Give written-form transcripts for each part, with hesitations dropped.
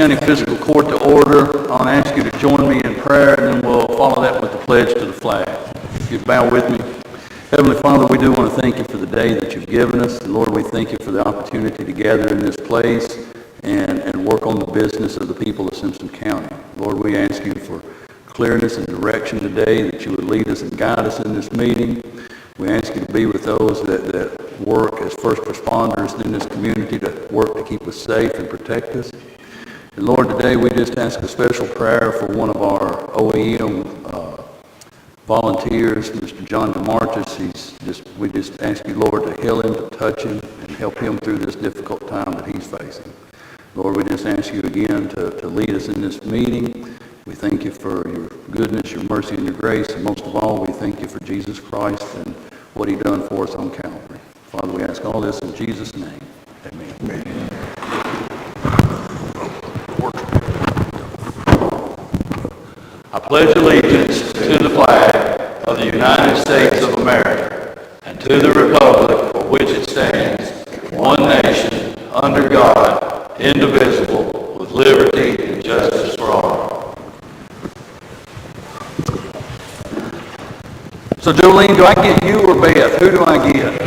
County Fiscal Court to order. I'll ask you to join me in prayer, and then we'll follow that with the pledge to the flag. If you bow with me. Heavenly Father, we do want to thank you for the day that you've given us. And Lord, we thank you for the opportunity to gather in this place and work on the business of the people of Simpson County. Lord, we ask you for clearness and direction today, that you would lead us and guide us in this meeting. We ask you to be with those that work as first responders in this community, to work to keep us safe and protect us. And Lord, today we just ask a special prayer for one of our OEM volunteers, Mr. John DeMartis. We just ask you, Lord, to heal him, to touch him, and help him through this difficult time that he's facing. Lord, we just ask you again to lead us in this meeting. We thank you for your goodness, your mercy, and your grace. And most of all, we thank you for Jesus Christ and what he done for us on Calvary. Father, we ask all this in Jesus' name. Amen. Amen. I pledge allegiance to the flag of the United States of America and to the republic for which it stands, one nation, under God, indivisible, with liberty and justice for all. So Jolene, do I get you or Beth? Who do I get?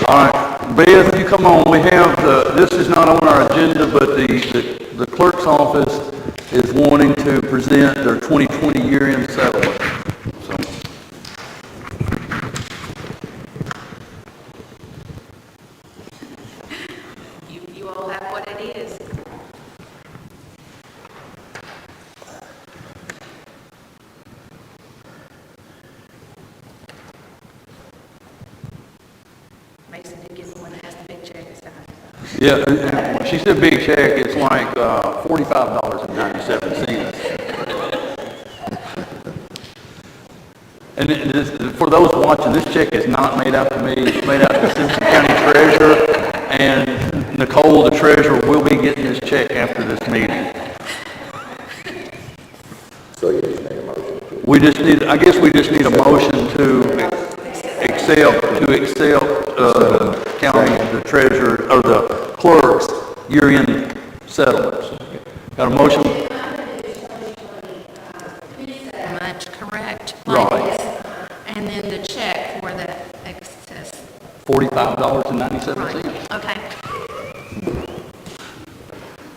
All right, Beth, you come on. We have this is not on our agenda, but the clerk's office is wanting to present their 2020 year-end settlement. So. You all have what it is. Mason did get the one that has the big check inside. Yeah, she said big check. It's like $45.97. And for those watching, this check is not made out to me. It's made out to the Simpson County Treasurer, and Nicole, the treasurer, will be getting this check after this meeting. So you just need a motion. I guess we just need a motion to accept county, the treasurer, or the clerk's year-end settlements. Got a motion? Much correct. Right. And then the check for the excess. $45.97. Right. Okay.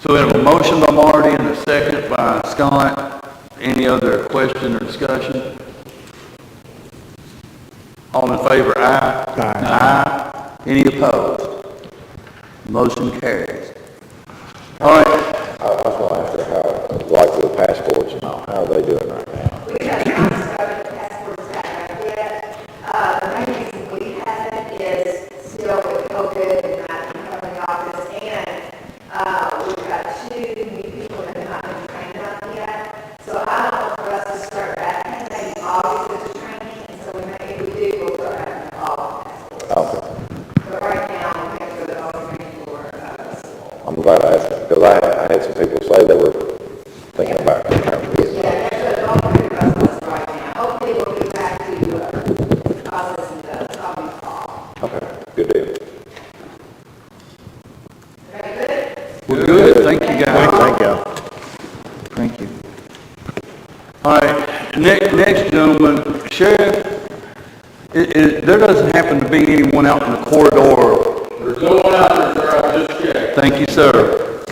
So we have a motion by Marty and a second by Scott. Any other question or discussion? All in favor, aye. Aye. Aye. Any opposed? Motion carries. All right. I just want to ask her how, like with passports and all, how are they doing right now? We have not started passports back yet. The main reason we haven't is still with COVID and not coming to the office, and we've got 2 new people that have not been trained on yet. So I don't know for us to start back in August with training, and so if we do, we'll start having all passports. Okay. But right now, we have to go to all training for I'm glad I asked, because I had some people say they were thinking about it. yeah, that's what all 3 of us right now. Hopefully, we'll be back to processing the probably fall. Okay, good deal. Very good. We're good. Thank you, guys. Thank you. Thank you. All right. Next gentleman, Sheriff, there doesn't happen to be anyone out in the corridor. There's no one out there, sir. I just checked. Thank you, sir.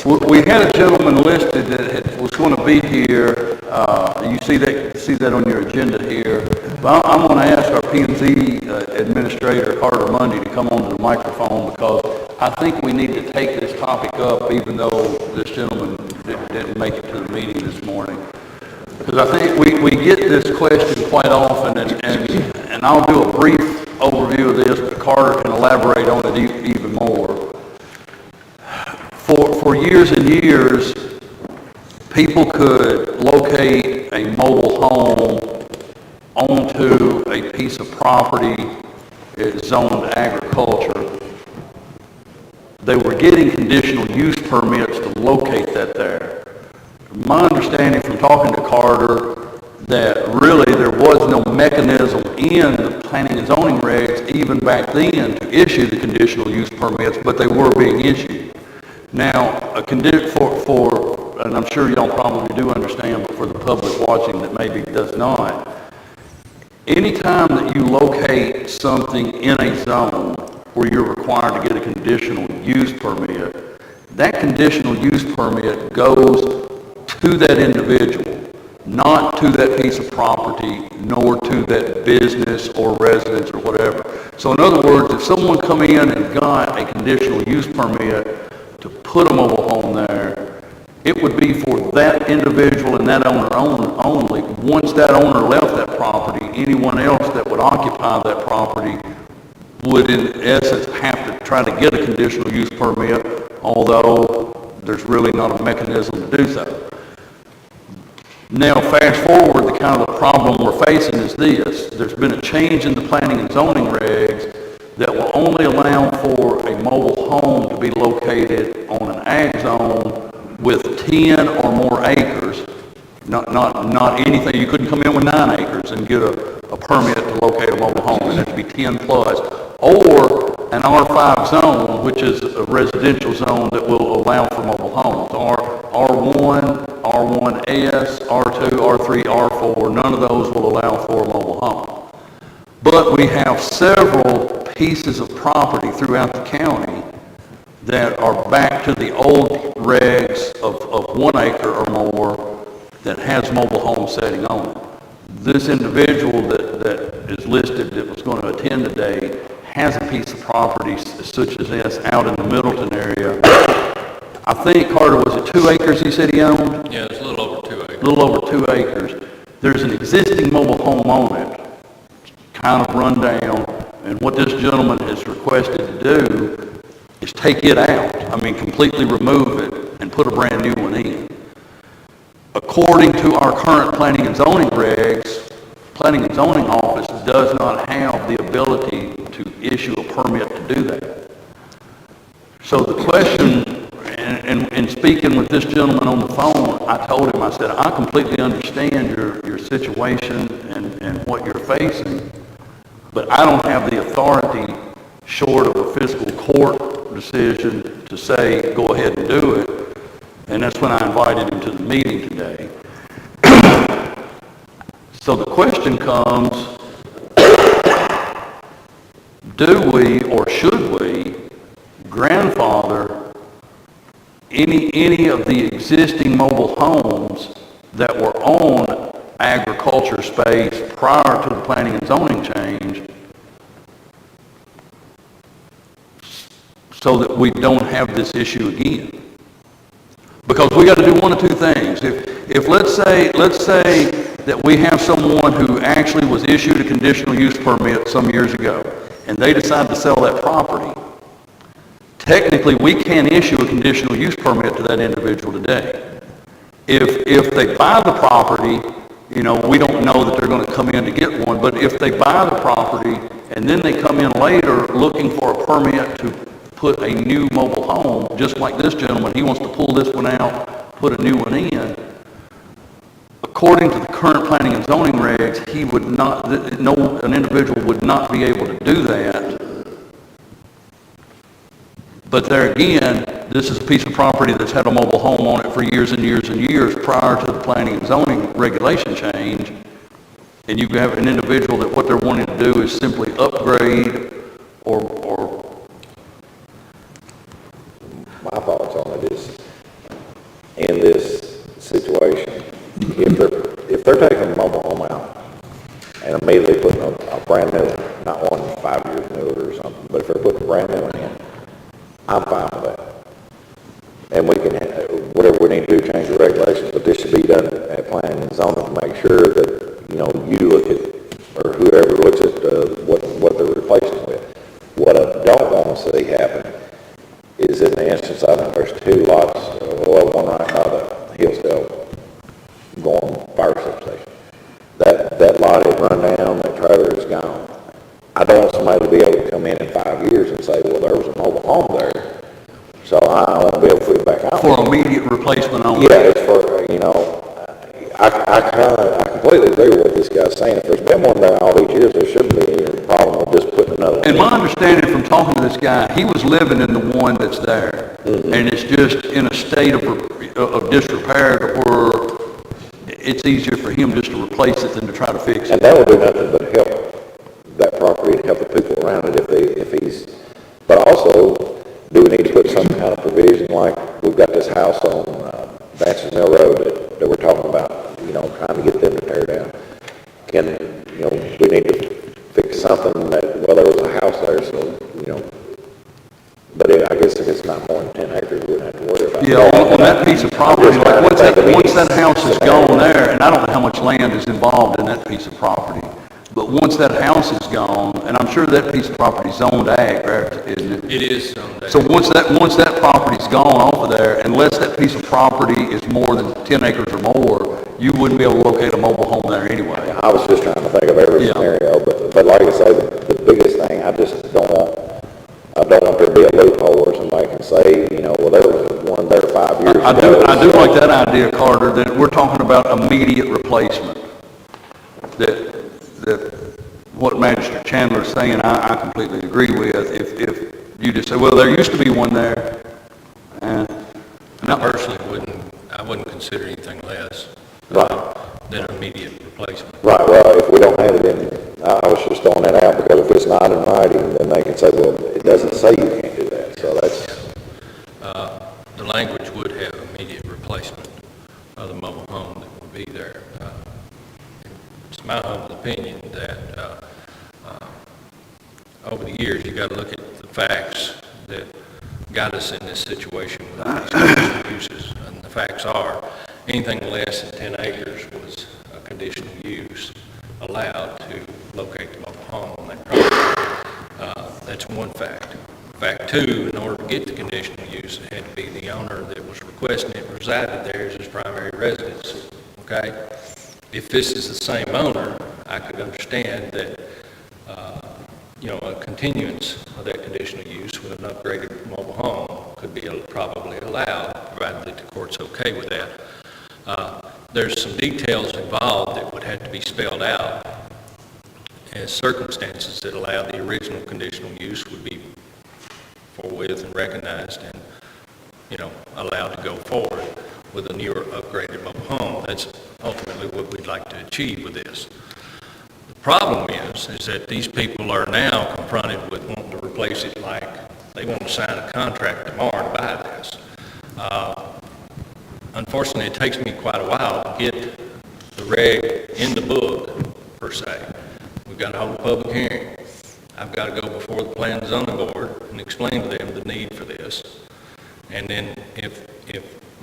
We had a gentleman listed that was going to be here. You see that on your agenda here. But I'm going to ask our P&Z administrator, Carter Mundy, to come onto the microphone, because I think we need to take this topic up, even though this gentleman didn't make it to the meeting this morning. Because I think we get this question quite often, and I'll do a brief overview of this, but Carter can elaborate on it even more. For years and years, people could locate a mobile home onto a piece of property zoned agriculture. They were getting conditional use permits to locate that there. My understanding from talking to Carter, that really there was no mechanism in the planning and zoning regs even back then to issue the conditional use permits, but they were being issued. Now, and I'm sure y'all probably do understand, but for the public watching that maybe does not, anytime that you locate something in a zone where you're required to get a conditional use permit, that conditional use permit goes to that individual, not to that piece of property, nor to that business or residence or whatever. So in other words, if someone come in and got a conditional use permit to put a mobile home there, it would be for that individual and that owner only. Once that owner left that property, anyone else that would occupy that property would in essence have to try to get a conditional use permit, although there's really not a mechanism to do so. Now, fast forward, the kind of the problem we're facing is this. There's been a change in the planning and zoning regs that will only allow for a mobile home to be located on an ag zone with 10 or more acres. Not anything. You couldn't come in with 9 acres and get a permit to locate a mobile home. It had to be 10 plus. Or an R5 zone, which is a residential zone that will allow for mobile homes. R1, R1S, R2, R3, R4, none of those will allow for a mobile home. But we have several pieces of property throughout the county that are back to the old regs of 1 acre or more that has mobile home setting on it. This individual that is listed that was going to attend today has a piece of property such as this out in the Middleton area. I think, Carter, was it 2 acres he said he owned? Yeah, it's a little over 2 acres. A little over 2 acres. There's an existing mobile home on it, kind of run down, and what this gentleman has requested to do is take it out. I mean, completely remove it and put a brand new one in. According to our current planning and zoning regs, planning and zoning office does not have the ability to issue a permit to do that. So the question, and speaking with this gentleman on the phone, I told him, I said, I completely understand your situation and what you're facing, but I don't have the authority, short of a fiscal court decision, to say, go ahead and do it. And that's when I invited him to the meeting today. So the question comes, do we or should we grandfather any of the existing mobile homes that were on agriculture space prior to the planning and zoning change so that we don't have this issue again? Because we got to do one of 2 things. If let's say that we have someone who actually was issued a conditional use permit some years ago, and they decide to sell that property, technically we can't issue a conditional use permit to that individual today. If they buy the property, you know, we don't know that they're going to come in to get one, but if they buy the property and then they come in later looking for a permit to put a new mobile home, just like this gentleman, he wants to pull this one out, put a new one in. According to the current planning and zoning regs, he would not, an individual would not be able to do that. But there again, this is a piece of property that's had a mobile home on it for years and years and years prior to the planning and zoning regulation change. And you have an individual that what they're wanting to do is simply upgrade or My thoughts on it is, in this situation, if they're taking a mobile home out and immediately putting a brand new, not one 5 years newer or something, but if they're putting a brand new one in, I'm fine with that. And we can, whatever we need to do, change the regulations, but this should be done at planning and zoning to make sure that, you know, you look at, or whoever looks at what they're replacing with. What I don't want to see happen is in the instance, I think there's 2 lots, well, one right by the Hillsdale going fire substation. That lot is run down, that trailer is gone. I don't want somebody to be able to come in 5 years and say, well, there was a mobile home there, so I won't be able to put it back out. for immediate replacement only. Yeah, it's for, you know, I completely agree with what this guy's saying. If there's been one there all these years, there shouldn't be any problem with just putting another one And in. my understanding from talking to this guy, he was living in the one that's there. And it's just in a state of disrepair to where it's easier for him just to replace it than to try to fix And it. that would do nothing but help that property and help the people around it if he's, but also, do we need to put some kind of provision, like we've got this house on, Dances Mill Road that we're talking about, trying to get them to tear down. We need to fix something that, well, there was a house there, so, but I guess if it's not more than 10 acres, we wouldn't have to worry about it. Yeah, on that piece of property, like once that house is gone there, and I don't know how much land is involved in that piece of property, but once that house is gone, and I'm sure that piece of property is zoned ag, right, isn't it? It is zoned ag. So once that property's gone off of there, unless that piece of property is more than 10 acres or more, you wouldn't be able to locate a mobile home there anyway. I was just trying to think of every Yeah. scenario, but like I say, the biggest thing, I don't want there to be a loophole where somebody can say, well, there was one there 5 years ago. I do like that idea, Carter, that we're talking about immediate replacement. That what Magistrate Chandler's saying, I completely agree with. If you just say, well, there used to be one there, and I personally wouldn't consider anything less Right. than immediate replacement. Right, well, if we don't have it in, I was just throwing that out, because if it's not in writing, then they can say, well, it doesn't say you can't do that, so that's, The language would have immediate replacement of the mobile home that would be there. It's my humble opinion that over the years, you got to look at the facts that got us in this situation with these conditional uses. And the facts are, anything less than 10 acres was a conditional use allowed to locate the mobile home on that property. That's one fact. Fact two, in order to get the conditional use, it had to be the owner that was requesting it resided there as his primary residence, okay? If this is the same owner, I could understand that, a continuance of that conditional use with an upgraded mobile home could be probably allowed, provided that the court's okay with that. There's some details involved that would have to be spelled out as circumstances that allow the original conditional use would be forthwith and recognized and, allowed to go forward with a newer upgraded mobile home. That's ultimately what we'd like to achieve with this. The problem is that these people are now confronted with wanting to replace it, like they want to sign a contract tomorrow to buy this. Unfortunately, it takes me quite a while to get the reg in the book, per se. We've got to hold a public hearing. I've got to go before the Plan and Zoning Board and explain to them the need for this. And then if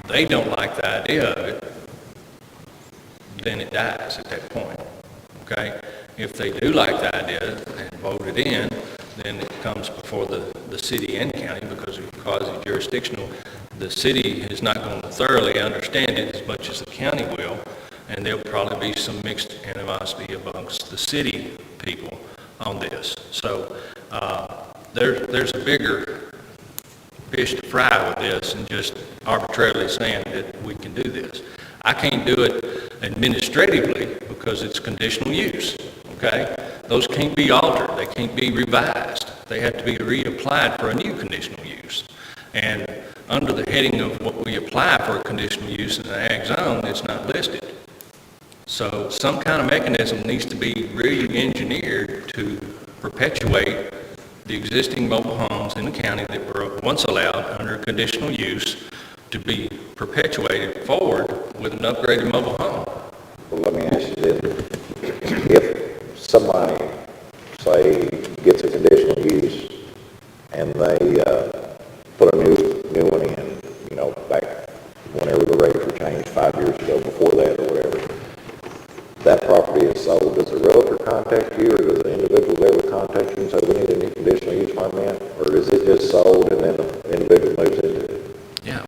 they don't like the idea of it, then it dies at that point, okay? If they do like the idea and vote it in, then it comes before the city and county, because it's quasi-jurisdictional. The city is not going to thoroughly understand it as much as the county will, and there'll probably be some mixed animosity amongst the city people on this. So there's a bigger fish to fry with this than just arbitrarily saying that we can do this. I can't do it administratively because it's conditional use, okay? Those can't be altered. They can't be revised. They have to be reapplied for a new conditional use. And under the heading of what we apply for a conditional use in the ag zone, it's not listed. So some kind of mechanism needs to be re-engineered to perpetuate the existing mobile homes in the county that were once allowed under conditional use to be perpetuated forward with an upgraded mobile home. well, let me ask you this. If somebody, say, gets a conditional use and they put a new one in, back whenever the rates were changed 5 years ago, before that or whatever, that property is sold, does the realtor contact you, or does the individual ever contact you and say, we need a new conditional use permit? Or is it just sold and then the individual moves into it? Yeah,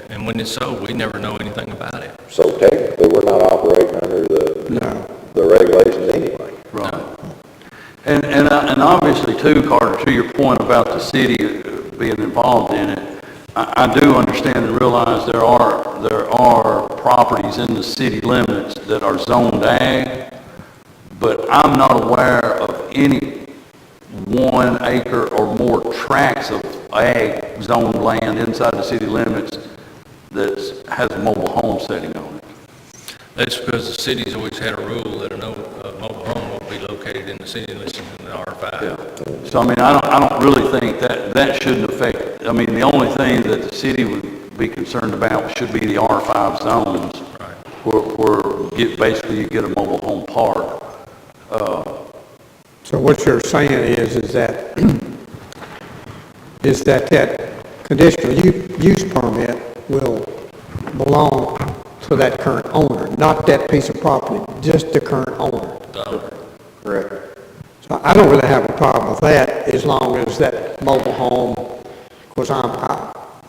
and when it's sold, we never know anything about it. So technically, we're not operating under the regulations anyway. Right. And obviously too, Carter, to your point about the city being involved in it, I do understand and realize there are properties in the city limits that are zoned ag, but I'm not aware of any 1 acre or more tracts of ag zone land inside the city limits that has a mobile home setting on it? That's because the city's always had a rule that a mobile home will be located in the city limits in the R5. Yeah. So, I mean, I don't really think that shouldn't affect, I mean, the only thing that the city would be concerned about should be the R5 zones. Right. Where basically you get a mobile home park. So what you're saying is that that conditional use permit will belong to that current owner, not that piece of property, just the current owner. The owner. Correct. So I don't really have a problem with that as long as that mobile home, of course,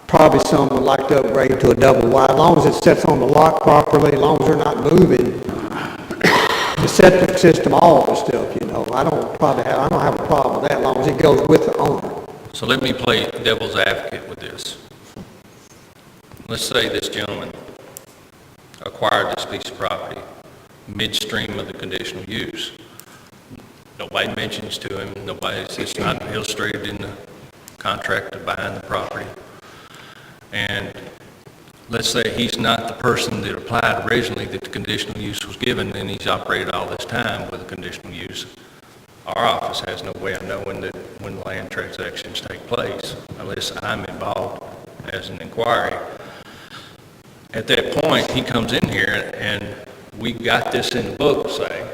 probably some would like to upgrade to a double wide, as long as it sits on the lot properly, as long as they're not moving the septic system, all the stuff, you know. I don't have a problem with that as long as it goes with the owner. So let me play devil's advocate with this. Let's say this gentleman acquired this piece of property midstream of the conditional use. Nobody mentions to him, it's not illustrated in the contract of buying the property. And let's say he's not the person that applied originally that the conditional use was given, and he's operated all this time with a conditional use. Our office has no way of knowing that when the land transactions take place, unless I'm involved as an inquiry. At that point, he comes in here and we got this in the book, say,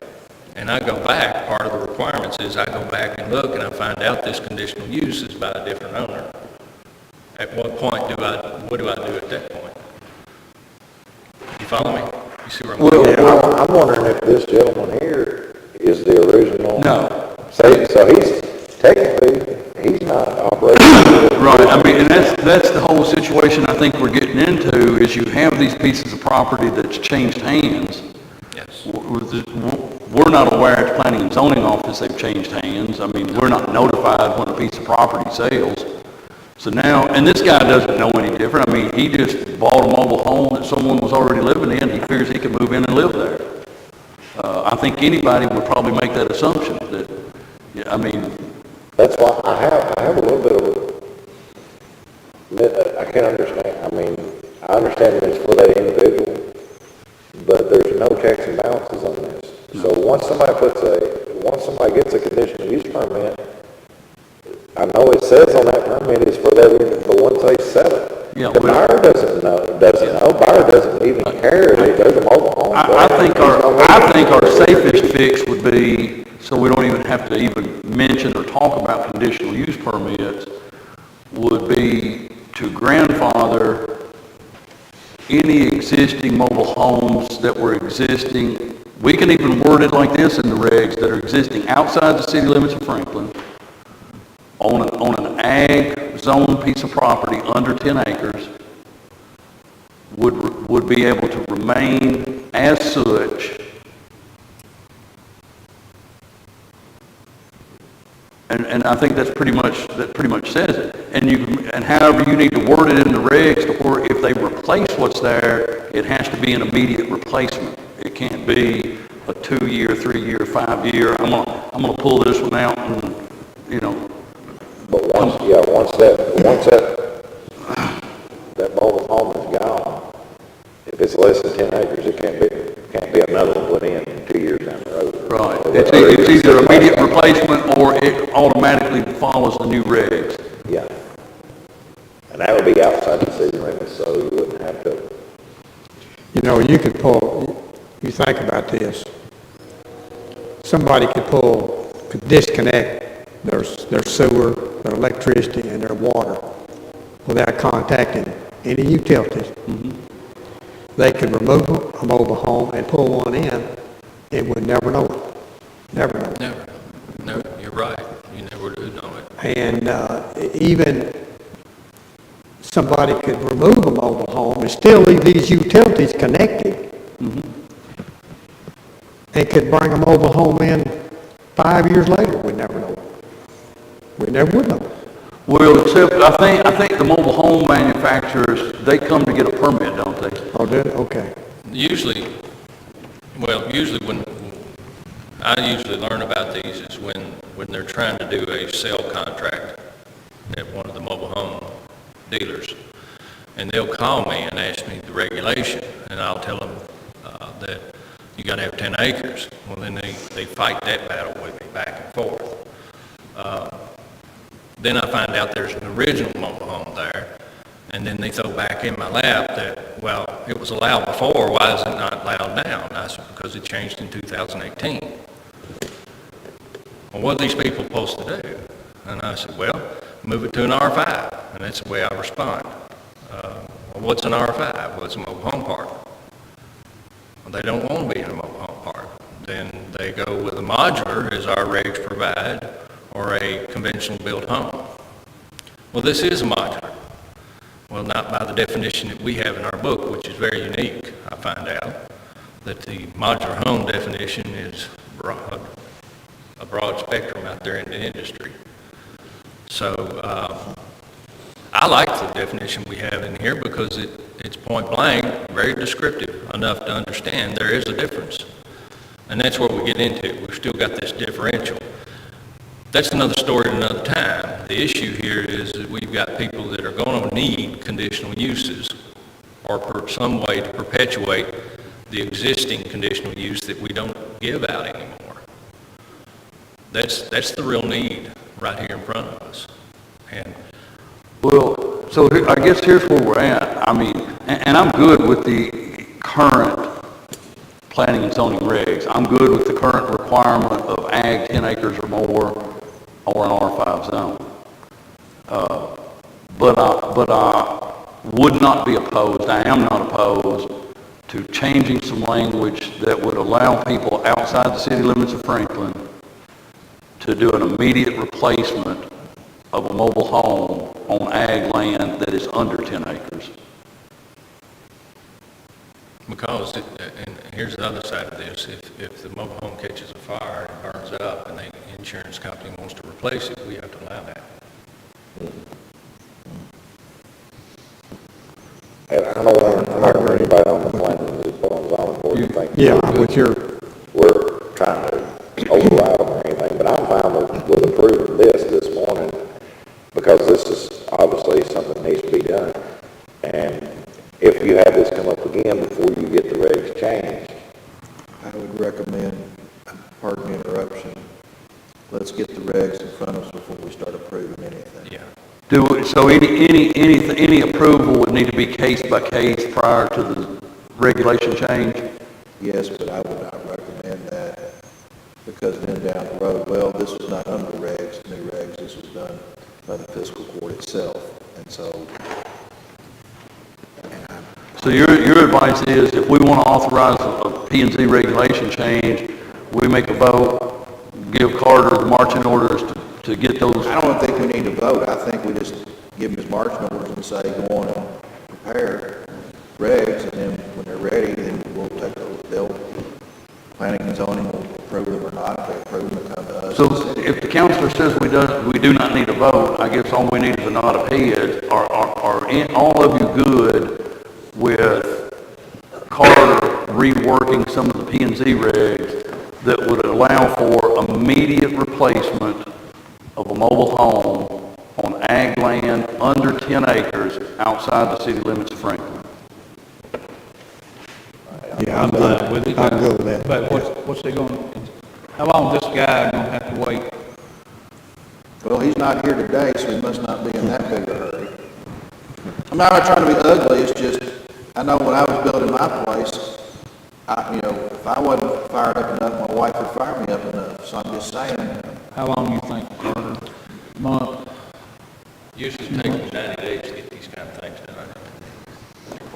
and I go back, part of the requirements is I go back and look and I find out this conditional use is by a different owner. At what point what do I do at that point? You follow me? You see where I'm going? Well, I'm wondering if this gentleman here is the original. No. So he's, technically, he's not operating. Right, I mean, and that's the whole situation I think we're getting into, is you have these pieces of property that's changed hands. Yes. We're not aware at the planning and zoning office they've changed hands. I mean, we're not notified when a piece of property sells. So now, and this guy doesn't know any different. I mean, he just bought a mobile home that someone was already living in. He figures he can move in and live there. I think anybody would probably make that assumption that, yeah, I mean. That's why I have a little bit of, I can't understand. I mean, I understand that it's for that individual, but there's no checks and balances on this. So once somebody gets a conditional use permit, I know it says on that permit it's for that, but once they sell it, Yeah, the buyer doesn't know, buyer doesn't even care if there's a mobile home. I think our safest fix would be, so we don't even have to even mention or talk about conditional use permits, would be to grandfather any existing mobile homes that were existing. We can even word it like this in the regs, that are existing outside the city limits of Franklin on an ag zone piece of property under 10 acres would be able to remain as such. And I think that pretty much says it. And however you need to word it in the regs to where if they replace what's there, it has to be an immediate replacement. It can't be a 2-year, 3-year, 5-year. I'm gonna pull this one out and, you know. But once that mobile home is gone, if it's less than 10 acres, it can't be another one put in 2 years down the road. Right. It's either immediate replacement or it automatically follows the new regs. Yeah. And that would be outside the city limits, so you wouldn't have to. You know, you think about this. Somebody could disconnect their sewer, their electricity, and their water without contacting any utilities. Mm-hmm. They could remove a mobile home and pull one in, and would never know it. Never know it. Never, you're right. You never do know it. And even somebody could remove a mobile home and still leave these utilities connected. Mm-hmm. And could bring a mobile home in 5 years later. We never know. We never would know. Well, except I think the mobile home manufacturers, they come to get a permit, don't they? Oh, did it? Okay. Usually when I usually learn about these is when they're trying to do a sale contract at one of the mobile home dealers, and they'll call me and ask me the regulation, and I'll tell them that you got to have 10 acres. Well, then they fight that battle with me back and forth. Then I find out there's an original mobile home there, and then they throw back in my lap that, well, it was allowed before, why is it not allowed now? And I said, because it changed in 2018. Well, what are these people supposed to do? And I said, well, move it to an R5, and that's the way I respond. Well, what's an R5? Well, it's a mobile home park. Well, they don't want to be in a mobile home park. Then they go with a modular, as our regs provide, or a conventional built home. Well, this is a modular. Well, not by the definition that we have in our book, which is very unique, I find out, that the modular home definition is broad, a broad spectrum out there in the industry. So I like the definition we have in here because it's point blank, very descriptive enough to understand there is a difference. And that's where we get into. We've still got this differential. That's another story at another time. The issue here is that we've got people that are going to need conditional uses or some way to perpetuate the existing conditional use that we don't give out anymore. That's the real need right here in front of us. And Well, so I guess here's where we're at. I mean, and I'm good with the current planning and zoning regs. I'm good with the current requirement of ag 10 acres or more or an R5 zone. But I would not be opposed, I am not opposed to changing some language that would allow people outside the city limits of Franklin to do an immediate replacement of a mobile home on ag land that is under 10 acres. because, and here's the other side of this, if the mobile home catches a fire and burns up and the insurance company wants to replace it, we have to allow that. And I don't want anybody on the planning to put on zoning board to think we're trying to override them or anything, but I'm fine with approving this morning, because this is obviously something that needs to be done. And if you have this come up again before you get the regs changed, I would recommend, pardon the interruption, let's get the regs in front of us before we start approving anything. Yeah. So any approval would need to be case by case prior to the regulation change? Yes, but I would not recommend that, because then down the road, well, this was not under regs, new regs, this was done by the fiscal court itself, and so. So your advice is, if we want to authorize a P&Z regulation change, we make a vote, give Carter the marching orders to get those? I don't think we need to vote. I think we just give them his marching orders and say, go on and prepare regs, and then when they're ready, then we'll take those. Planning and zoning will approve them or not. If they approve them, they'll come to us. So if the counselor says we do not need a vote, I guess all we need is a nod of head. Are all of you good with Carter reworking some of the P&Z regs that would allow for immediate replacement of a mobile home on ag land under 10 acres outside the city limits of Franklin? Yeah, I'm good with it. I'm good with that. But what's they going, how long is this guy gonna have to wait? Well, he's not here today, so he must not be in that big a hurry. I'm not trying to be ugly, it's just, I know when I was building my place, if I wasn't fired up enough, my wife would fire me up enough, so I'm just saying. How long you think, Carter? Month? Usually it takes 90 days to get these kind of things done.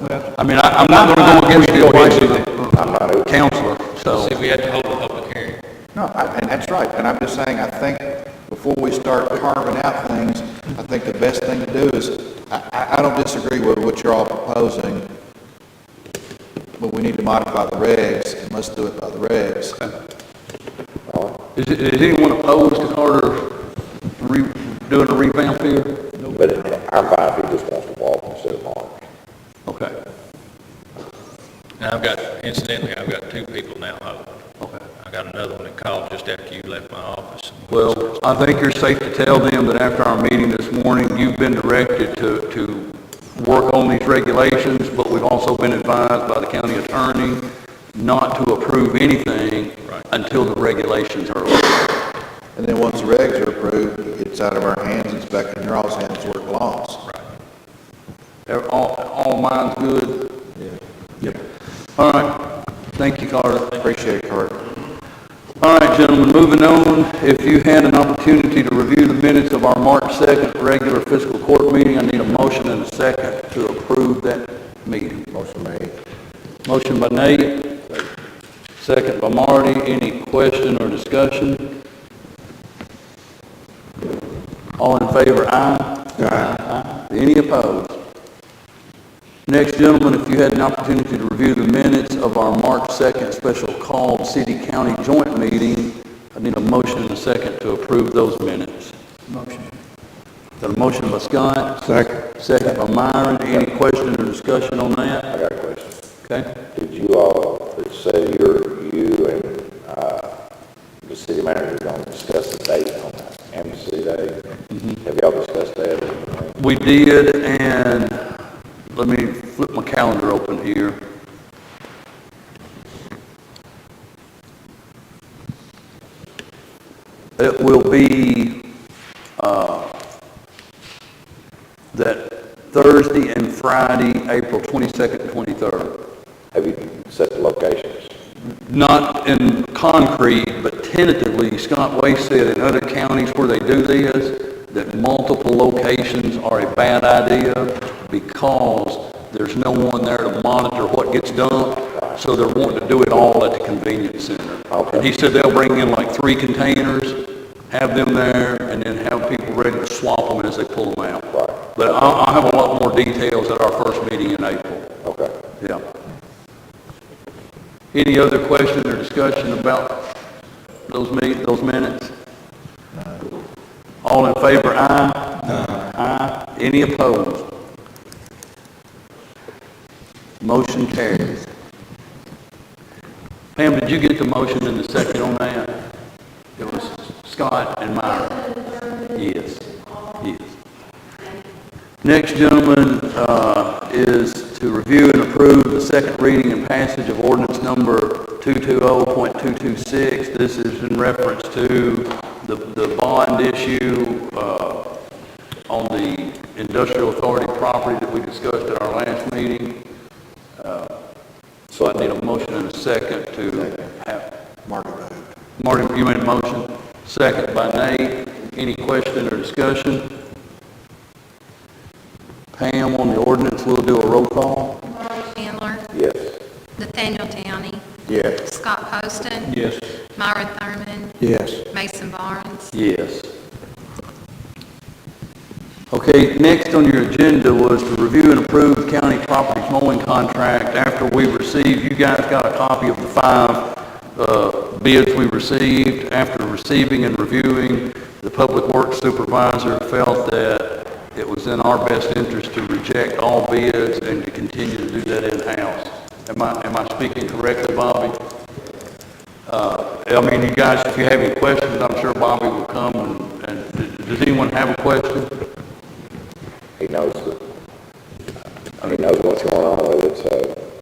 Well, I mean, I'm not going to go against the advice of the counselor, so. See, we have to hold a public hearing. No, and that's right, and I'm just saying, I think before we start carving out things, I think the best thing to do is, I don't disagree with what you're all proposing, but we need to modify the regs, and let's do it by the regs. Is anyone opposed to Carter doing a revamp here? but I'm fine if he just wants to walk instead of march. Okay. Now, incidentally, I've got two people now hoping. Okay. I got another one that called just after you left my office. Well, I think you're safe to tell them that after our meeting this morning, you've been directed to work on these regulations, but we've also been advised by the county attorney not to approve anything until the regulations are approved. And then once the regs are approved, it's out of our hands, it's back in your all's hands where it belongs. All mine's good? Yep. All right. Thank you, Carter. Appreciate it, Carter. All right, gentlemen, moving on. If you had an opportunity to review the minutes of our March 2nd regular fiscal court meeting, I need a motion and a second to approve that meeting. Motion made. Motion by Nate, second by Marty. Any question or discussion? All in favor, aye? Aye. Any opposed? Next, gentlemen, if you had an opportunity to review the minutes of our March 2nd special called city-county joint meeting, I need a motion and a second to approve those minutes. Motion. Got a motion by Scott? Second. Second by Myron. Any question or discussion on that? I got a question. Okay? Did you all, it said you and, the city manager are going to discuss the date on that, Embassy Day? Have y'all discussed that? We did, and let me flip my calendar open here. It will be that Thursday and Friday, April 22nd and 23rd. Have you set the locations? Not in concrete, but tentatively, Scott Way said in other counties where they do this, that multiple locations are a bad idea because there's no one there to monitor what gets dumped, so they're wanting to do it all at the convenience center. Okay. And he said they'll bring in like 3 containers, have them there, and then have people ready to swap them as they pull them out. Right. But I'll have a lot more details at our first meeting in April. Okay. Yeah. Any other question or discussion about those minutes? All in favor, aye? Aye. Any opposed? Motion carries. Pam, did you get the motion and the second on that? It was Scott and Myron. Yes. Yes. Next, gentlemen, is to review and approve the second reading and passage of ordinance number 220.226. This is in reference to the bond issue on the industrial authority property that we discussed at our last meeting. So I need a motion and a second to have. Marty, you made a motion. Second by Nate. Any question or discussion? Pam, on the ordinance, we'll do a roll call. Marty Chandler, Yes. Nathaniel Downey, Yes. Scott Poston, Yes. Myron Thurman, Yes. Mason Barnes. Yes. Okay, next on your agenda was to review and approve the county properties mowing contract. After we received, you guys got a copy of the 5 bids we received. After receiving and reviewing, the Public Works Supervisor felt that it was in our best interest to reject all bids and to continue to do that in-house. Am I speaking correctly, Bobby? I mean, you guys, if you have any questions, I'm sure Bobby will come and does anyone have a question? He knows what's going on with it, so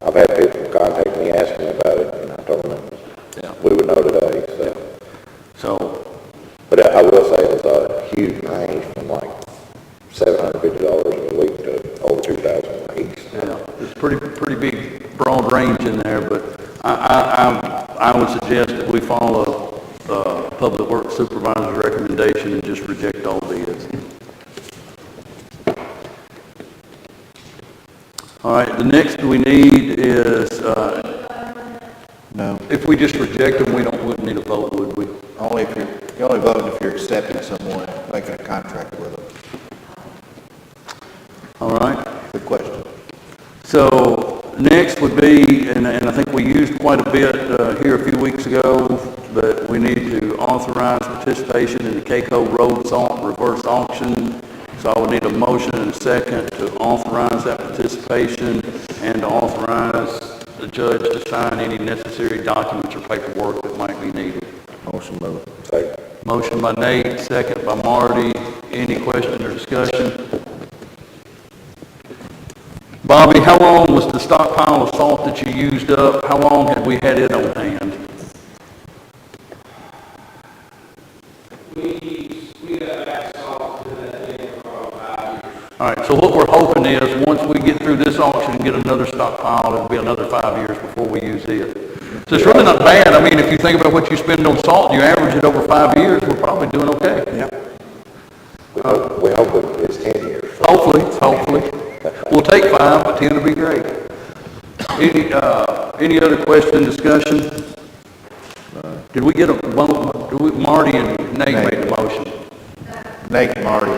I've had people contact me asking me about it, and I told them we would know today, So, But I will say it was a huge range from like $750 a week to over $2,000 a week. yeah, it's pretty big, broad range in there, but I would suggest that we follow Public Works Supervisor's recommendation and just reject all bids. All right, the next we need is, No. if we just reject them, wouldn't need a vote, would we? Only if you're only voting if you're accepting someone, making a contract with them. All right. Good question. So next would be, and I think we used quite a bit here a few weeks ago, but we need to authorize participation in the Keiko Road Salt Reverse Auction. So I would need a motion and a second to authorize that participation and to authorize the judge to sign any necessary documents or paperwork that might be needed. Motion move. Second. Motion by Nate, second by Marty. Any question or discussion? Bobby, how long was the stockpile of salt that you used up? How long had we had it on hand? We got back salt to that thing for about 5 years. All right, so what we're hoping is, once we get through this auction and get another stockpile, it'll be another 5 years before we use it. So it's really not bad. I mean, if you think about what you spend on salt, you average it over 5 years, we're probably doing okay. Yep. We hope it's 10 years. Hopefully. We'll take 5, but 10 will be great. Any other question, discussion? Did we get a vote? Marty and Nate made the motion. Nate and Marty.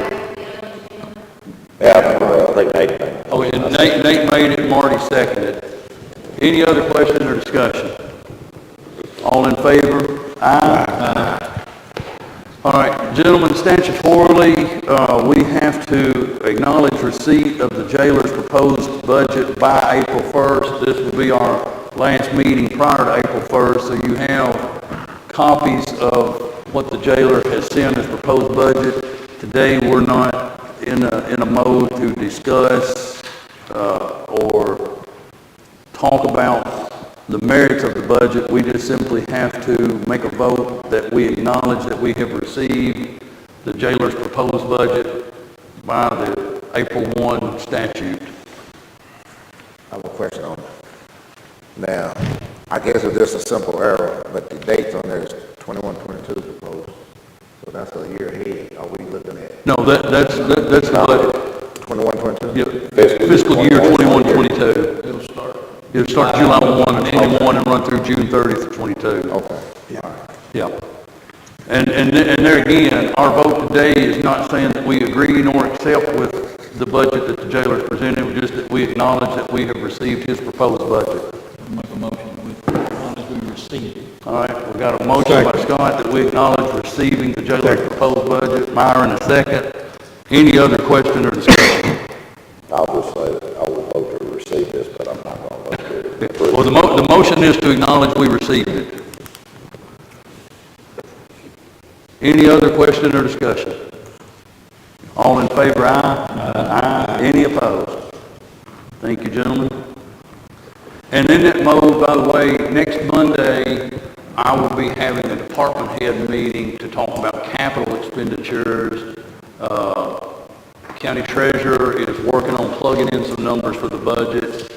Yeah, I think Nate. Oh, and Nate made it, Marty seconded. Any other question or discussion? All in favor? Aye. All right, gentlemen, statutorily, we have to acknowledge receipt of the jailer's proposed budget by April 1st. This will be our last meeting prior to April 1st, so you have copies of what the jailer has sent as proposed budget. Today, we're not in a mode to discuss or talk about the merits of the budget. We just simply have to make a vote that we acknowledge that we have received the jailer's proposed budget by the April 1 statute. I have a question on that. Now, I guess it's just a simple error, but the dates on there is 21, 22 proposed. So that's a year ahead. Are we looking at No, that's the budget. 21, 22? Yeah, fiscal year 21, 22. It'll start July 1 and end 1 and run through June 30th of 22. Okay. Yeah. And there again, our vote today is not saying that we agree nor accept with the budget that the jailer presented, just that we acknowledge that we have received his proposed budget. Make a motion, as we receive it. All right, we got a motion by Scott that we acknowledge receiving the jailer's proposed budget. Myron, a second. Any other question or discussion? I'll just say that I will vote to receive this, but I'm not going to vote to approve. Well, the motion is to acknowledge we received it. Any other question or discussion? All in favor, aye? Aye. Any opposed? Thank you, gentlemen. And in that mode, by the way, next Monday, I will be having a department head meeting to talk about capital expenditures. County treasurer is working on plugging in some numbers for the budget.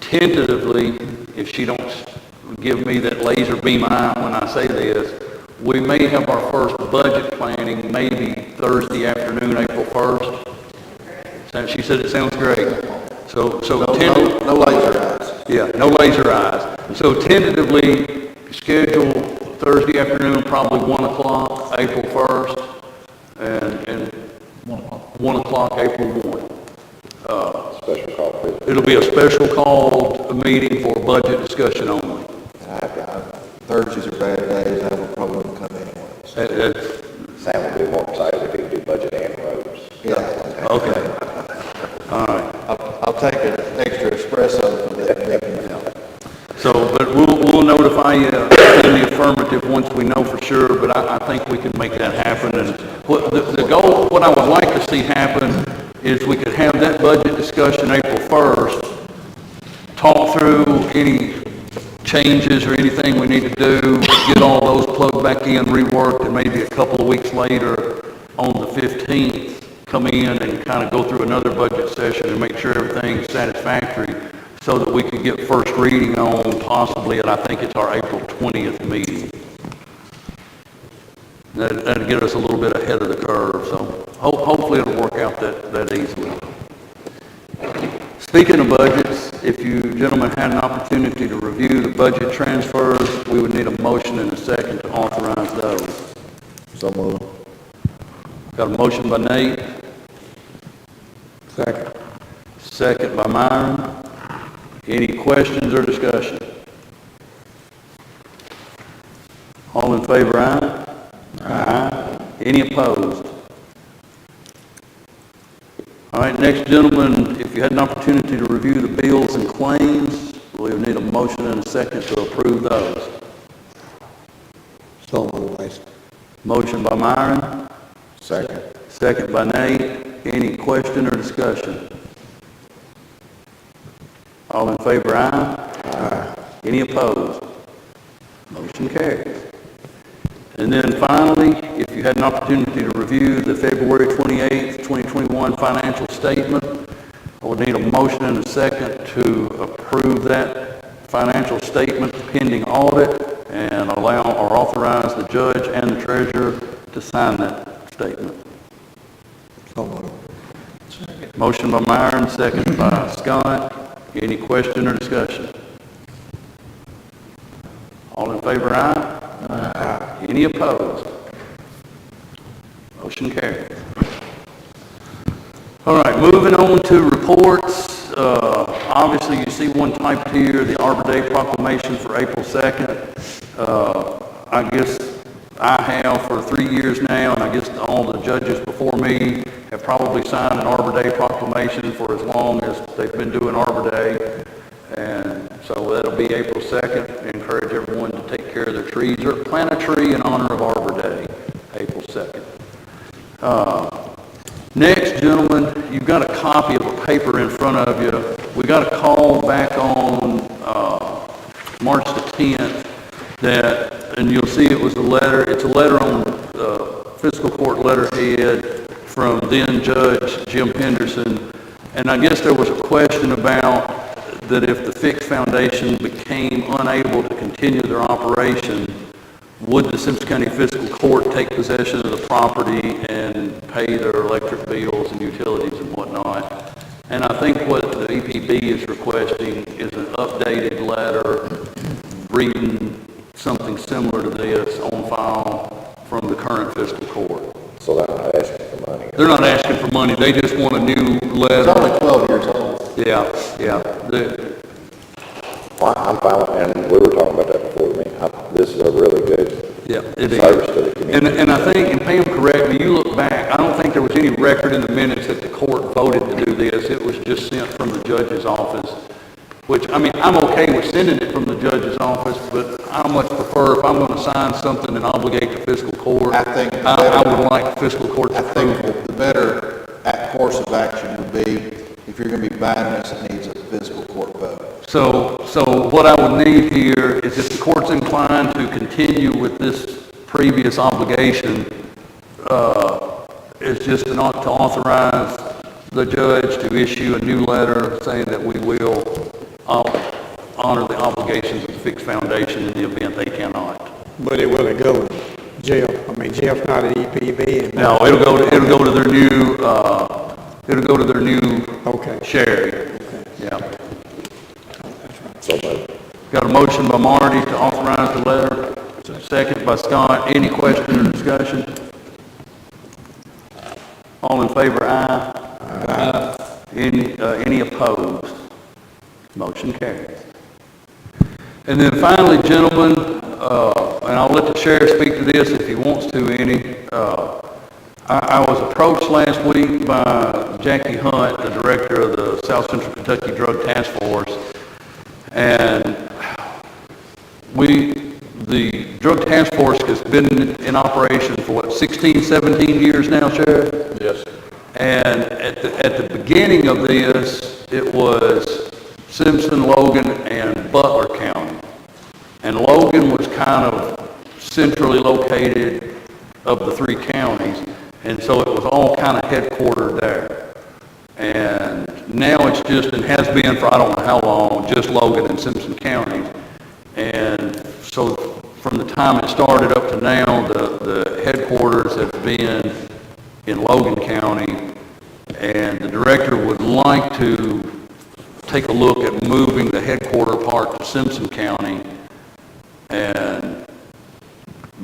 Tentatively, if she don't give me that laser beam eye when I say this, we may have our first budget planning maybe Thursday afternoon, April 1st. And she said it sounds great. So No laser eyes. yeah, no laser eyes. So tentatively schedule Thursday afternoon, probably 1 o'clock, April 1st, and 1 o'clock, April 1. Special call for it. It'll be a special called meeting for budget discussion only. Thursdays are bad days, I will probably wouldn't come anyway. Sam would be more excited if he could do budget and roads. Yeah, Okay. All right. I'll take an extra espresso for that. So, but we'll notify you in the affirmative once we know for sure, but I think we can make that happen. And what the goal, what I would like to see happen is we could have that budget discussion April 1st, talk through any changes or anything we need to do, get all those plugged back in, reworked, and maybe a couple of weeks later on the 15th, come in and kind of go through another budget session and make sure everything's satisfactory so that we could get first reading on possibly, and I think it's our April 20th meeting. That'll get us a little bit ahead of the curve, so hopefully it'll work out that easily. Speaking of budgets, if you gentlemen had an opportunity to review the budget transfers, we would need a motion and a second to authorize those. So move. Got a motion by Nate, Second. second by Myron. Any questions or discussion? All in favor, aye? Aye. Any opposed? All right, next, gentlemen, if you had an opportunity to review the bills and claims, motion and a second to approve those? So moved, Mason. Motion by Myron, Second. second by Nate. Any question or discussion? All in favor, aye? Aye. Any opposed? Motion carries. And then finally, if you had an opportunity to review the February 28th, 2021 financial statement, I would need a motion and a second to approve that financial statement pending audit and allow or authorize the judge and the treasurer to sign that statement. So moved. Motion by Myron, second by Scott. Any question or discussion? All in favor, aye? Aye. Any opposed? Motion carries. All right, moving on to reports. Obviously, you see one typed here, the Arbor Day proclamation for April 2nd. I guess I have for 3 years now, and I guess all the judges before me have probably signed an Arbor Day proclamation for as long as they've been doing Arbor Day. And so that'll be April 2nd. I encourage everyone to take care of their trees or plant a tree in honor of Arbor Day, April 2nd. Next, gentlemen, you've got a copy of a paper in front of you. We got a call back on March the 10th that, and you'll see it was a letter. It's a letter on fiscal court letterhead from then Judge Jim Henderson. And I guess there was a question about that if the Fix Foundation became unable to continue their operation, would the Simpson County Fiscal Court take possession of the property and pay their electric bills and utilities and whatnot? And I think what the EPB is requesting is an updated letter reading something similar to this on file from the current fiscal court. So they're not asking for money. They're not asking for money, they just want a new letter. It's only 12 years old. Yeah. Well, I'm fine, and we were talking about that before the meeting. This is a really good It is. service to the community. And I think, and Pam, correct me, you look back, I don't think there was any record in the minutes that the court voted to do this. It was just sent from the judge's office, which, I mean, I'm okay with sending it from the judge's office, but I much prefer if I'm going to sign something and obligate the fiscal court. I think I would like fiscal court's I think approval. the better course of action would be, if you're going to be buying this, it needs a fiscal court vote. So what I would need here is if the court's inclined to continue with this previous obligation, is just to authorize the judge to issue a new letter saying that we will honor the obligations of the Fix Foundation in the event they cannot. But it will go to Jeff. I mean, Jeff's not at EPB. And No, it'll go to their new, Okay. Sherry. Yeah. So moved. Got a motion by Marty to authorize the letter, second by Scott. Any question or discussion? All in favor, aye. Aye. Any opposed? Motion carries. And then finally, gentlemen, and I'll let the sheriff speak to this if he wants to any. I was approached last week by Jackie Hunt, the director of the South Central Kentucky Drug Task Force, and the Drug Task Force has been in operation for what, 16, 17 years now, Sheriff? Yes. And at the beginning of this, it was Simpson, Logan, and Butler County. And Logan was kind of centrally located of the three counties, and so it was all kind of headquartered there. And now it's just, and has been for I don't know how long, just Logan and Simpson counties. And so from the time it started up to now, the headquarters have been in Logan County, and the director would like to take a look at moving the headquarter part to Simpson County. And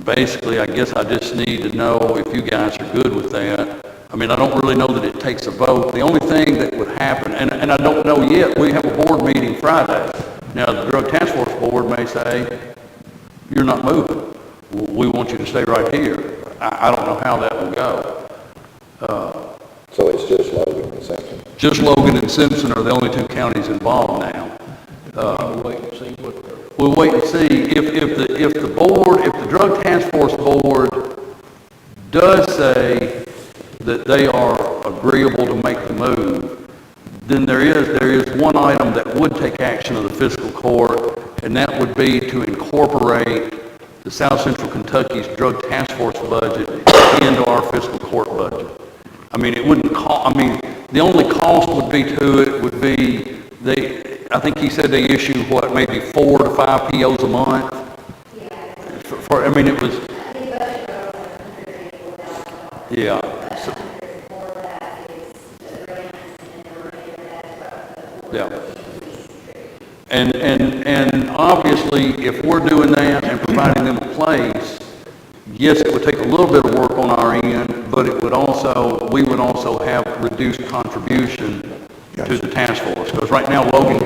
basically, I guess I just need to know if you guys are good with that. I mean, I don't really know that it takes a vote. The only thing that would happen, and I don't know yet, we have a board meeting Friday. Now, the Drug Task Force Board may say, you're not moving. We want you to stay right here. I don't know how that will go. So it's just Logan and Simpson. Just Logan and Simpson are the only two counties involved now. We'll wait and see what, We'll wait and see if the Drug Task Force Board does say that they are agreeable to make the move, then there is one item that would take action of the fiscal court, and that would be to incorporate the South Central Kentucky's Drug Task Force budget into our fiscal court budget. I mean, it wouldn't the only cost would be I think he said they issue maybe 4 to 5 POs a month? It was, yeah. So, yeah. And obviously, if we're doing that and providing them a place, yes, it would take a little bit of work on our end, but we would also have reduced contribution to the task force. Because right now, Logan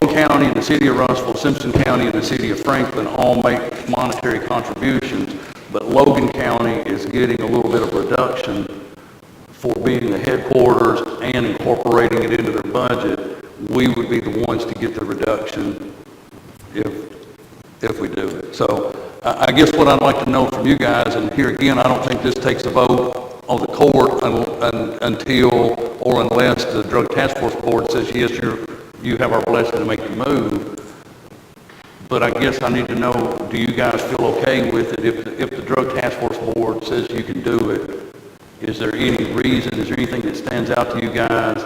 County and the city of Russellville, Simpson County and the city of Franklin all make monetary contributions, but Logan County is getting a little bit of reduction for being the headquarters and incorporating it into their budget. We would be the ones to get the reduction if we do it. So I guess what I'd like to know from you guys, and here again, I don't think this takes a vote on the court unless the Drug Task Force Board says, yes, you have our blessing to make the move. But I guess I need to know, do you guys feel okay with it if the Drug Task Force Board says you can do it? Is there any reason, is there anything that stands out to you guys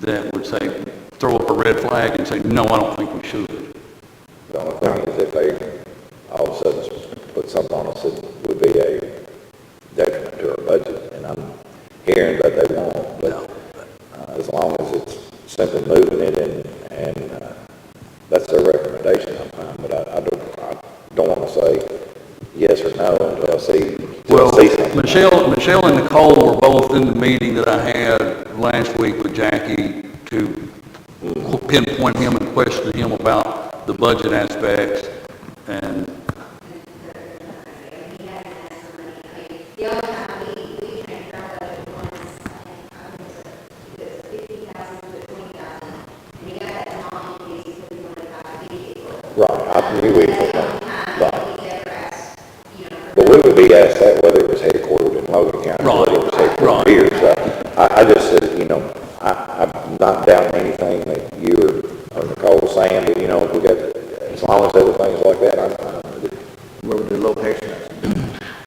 that would say, throw up a red flag and say, no, I don't think we should? The only thing is if they all of a sudden put something on us that would be a detriment to our budget, and I'm hearing that they won't, but as long as it's simply moving it and that's their recommendation, I'm fine, but I don't want to say yes or no until I see something. Michelle and Nicole were both in the meeting that I had last week with Jackie to pinpoint him and question him about the budget aspects, and the only time we changed our budget once, it was 50,000 to 20,000, and he got that small increase because we wanted to buy a vehicle. Right, I knew we That's were the only time right. he ever asked, But we would be asked that whether it was headquartered in Logan County, or whether it was headquartered here. So I just said, I'm not doubting anything that you or Nicole was saying, but, we got, as long as everything's like that, I'm fine with it. Where would the location at?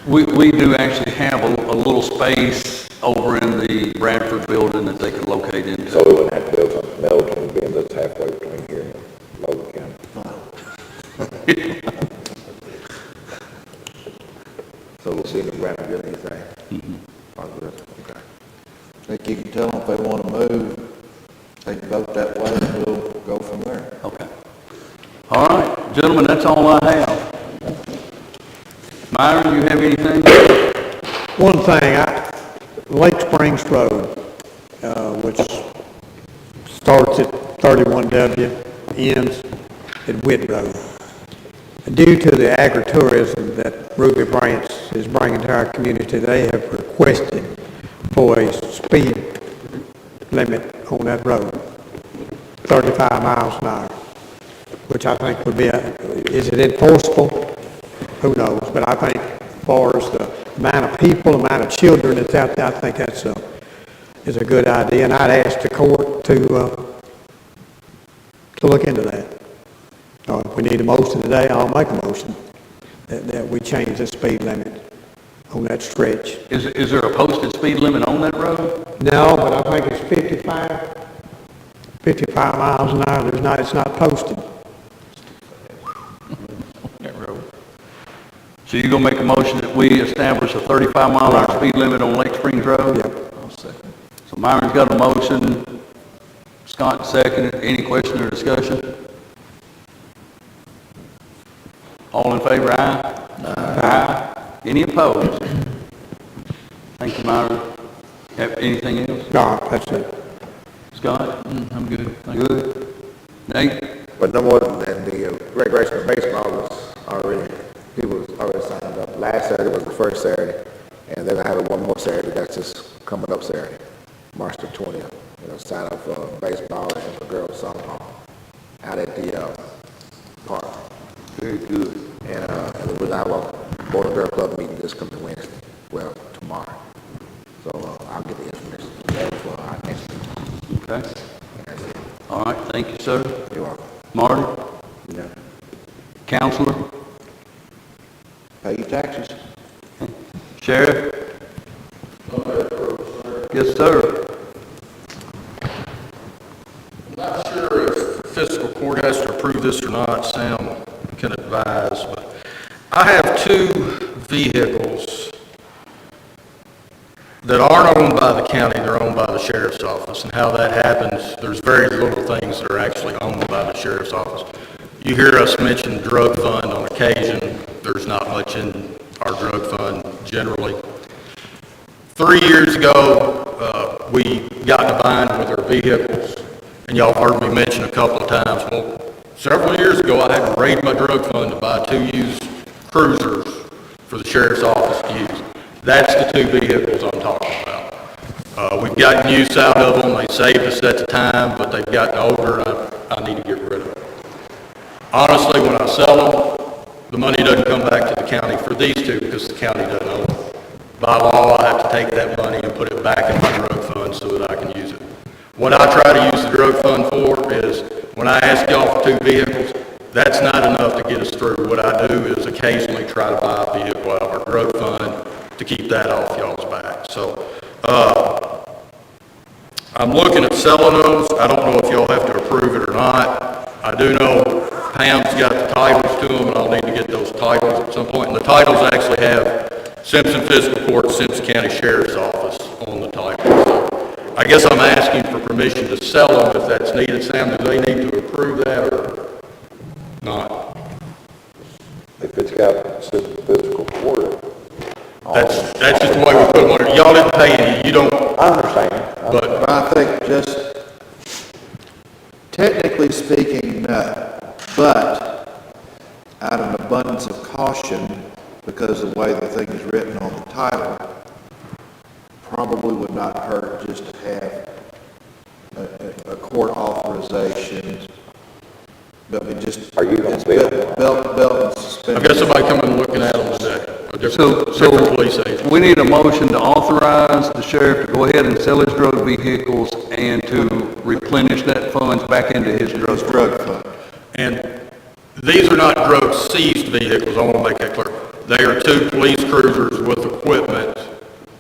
we do actually have a little space over in the Bradford building that they can locate into. So we wouldn't have to build something in Elgin, being that's halfway between here and Logan County. So we'll see in the Bradford building, you say? Okay. I think you can tell them if they want to move, they can vote that way, and we'll go from there. Okay. All right, gentlemen, that's all I have. Myron, you have anything? One thing, Lake Springs Road, which starts at 31W, ends at Witt Road. Due to the agritourism that Ruby Branch is bringing to our community, they have requested for a speed limit on that road, 35 miles an hour, which I think would be, is it enforceable? Who knows? But I think as far as the amount of people, the amount of children that's out there, I think that's is a good idea. And I'd ask the court to look into that. If we need a motion today, I'll make a motion that we change the speed limit on that stretch. Is there a posted speed limit on that road? No, but I think it's 55 miles an hour. It's not posted. that road. So you're gonna make a motion that we establish a 35 mile an hour speed limit on Lake Springs Road? Yep. I'll second. So Myron's got a motion, Scott seconded. Any question or discussion? All in favor, aye? Aye. Any opposed? Thank you, Myron. Have anything else? No, that's it. Scott? I'm good. Thank you. Good. Nate? But no more than the recreation of baseball was already, people was already signed up. Last Saturday was the first Saturday, and then I have one more Saturday, that's just coming up Saturday, March the 20th. Sign up for baseball and for girls softball. out at the, park. Very good. And we're gonna have a Board of Girl Club meeting this coming Wednesday, well, tomorrow. So, I'll get the information today for our next meeting. Okay. That's it. All right, thank you, sir. You're welcome. Marty? No. Counselor? Pay your taxes. Sheriff? Yes, sir. I'm not sure if fiscal court has to approve this or not, Sam can advise, but I have 2 vehicles that aren't owned by the county, they're owned by the sheriff's office. And how that happens, there's very little things that are actually owned by the sheriff's office. You hear us mention drug fund on occasion, there's not much in our drug fund generally. 3 years ago, we got in a bind with our vehicles, and y'all heard me mention a couple of times, well, several years ago, I had to raid my drug fund to buy 2 used cruisers for the sheriff's office to use. That's the 2 vehicles I'm talking about. We've gotten use out of them, they saved us at the time, but they've gotten older, and I need to get rid of them. Honestly, when I sell them, the money doesn't come back to the county for these 2 because the county doesn't own them. By law, I have to take that money and put it back in my drug fund so that I can use it. What I try to use the drug fund for is, when I ask y'all for 2 vehicles, that's not enough to get us through. What I do is occasionally try to buy a vehicle out of our drug fund to keep that off y'all's back. So, I'm looking at selling those. I don't know if y'all have to approve it or not. I do know Pam's got the titles to them, and I'll need to get those titles at some point. And the titles actually have Simpson Fiscal Court, Simpson County Sheriff's Office on the title. So I guess I'm asking for permission to sell them if that's needed. Sam, do they need to approve that or not? If it's got physical court. That's just the way we put them on. Y'all didn't pay any, you don't, I understand. but But I think just, technically speaking, no. But out of an abundance of caution, because of the way the thing is written on the title, probably would not hurt just to have a court authorization. But we just. Are you gonna it's be on belt and I've suspenders. got somebody coming and looking at them today. A So different police agent. we need a motion to authorize the sheriff to go ahead and sell his drug vehicles and to replenish that funds back into his drug fund. And these are not drug seized vehicles, I want to make that clear. They are 2 police cruisers with equipment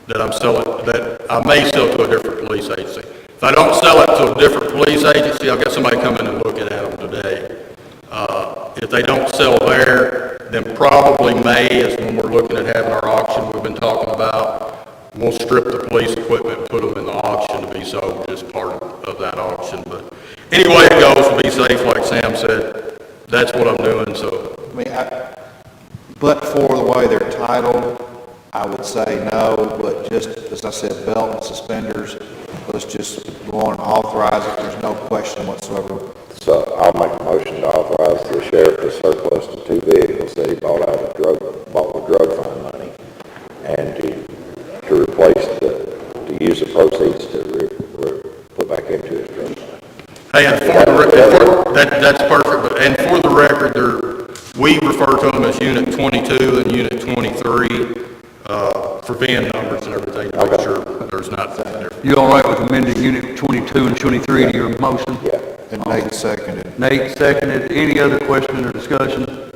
that I'm selling, that I may sell to a different police agency. If I don't sell it to a different police agency, I'll get somebody coming and looking at them today. If they don't sell there, then probably May is when we're looking at having our auction we've been talking about. We'll strip the police equipment, put them in the auction to be sold as part of that auction. But anyway it goes, to be safe, like Sam said, that's what I'm doing, so. I mean, but for the way they're titled, I would say no, but just, as I said, belt and suspenders, let's just go on and authorize it, there's no question whatsoever. So I'll make a motion to authorize the sheriff to surplus the 2 vehicles that he bought with drug fund money, and to replace to use the proceeds to put back into his drug fund. Hey, and that's perfect, but, and for the record, we refer to them as Unit 22 and Unit 23, for VIN numbers and everything, to make sure there's not there. You all right with amending Unit 22 and 23 to your motion? Yeah. And Nate seconded. Nate seconded. Any other question or discussion?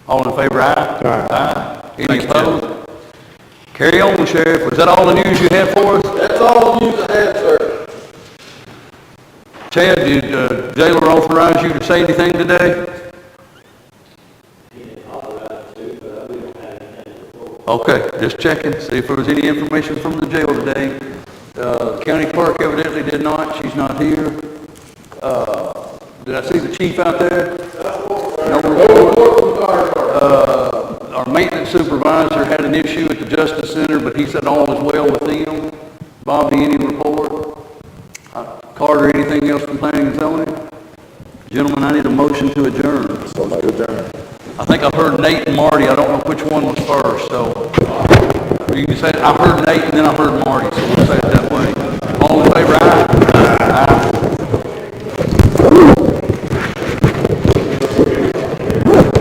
All in favor, aye? Aye. Any opposed? Carry on, Sheriff. Was that all the news you had for us? That's all the news I had, sir. Chad, did jailer authorize you to say anything today? Okay, just checking, see if there was any information from the jail today. County clerk evidently did not, she's not here. Did I see the chief out there? No report. Our maintenance supervisor had an issue at the Justice Center, but he said all is well with them. Bobby, any report? Carter, anything else from planning and zoning? Gentlemen, I need a motion to adjourn. So make adjourn. I think I heard Nate and Marty. I don't know which one was first, so you can say, I heard Nate and then I heard Marty, so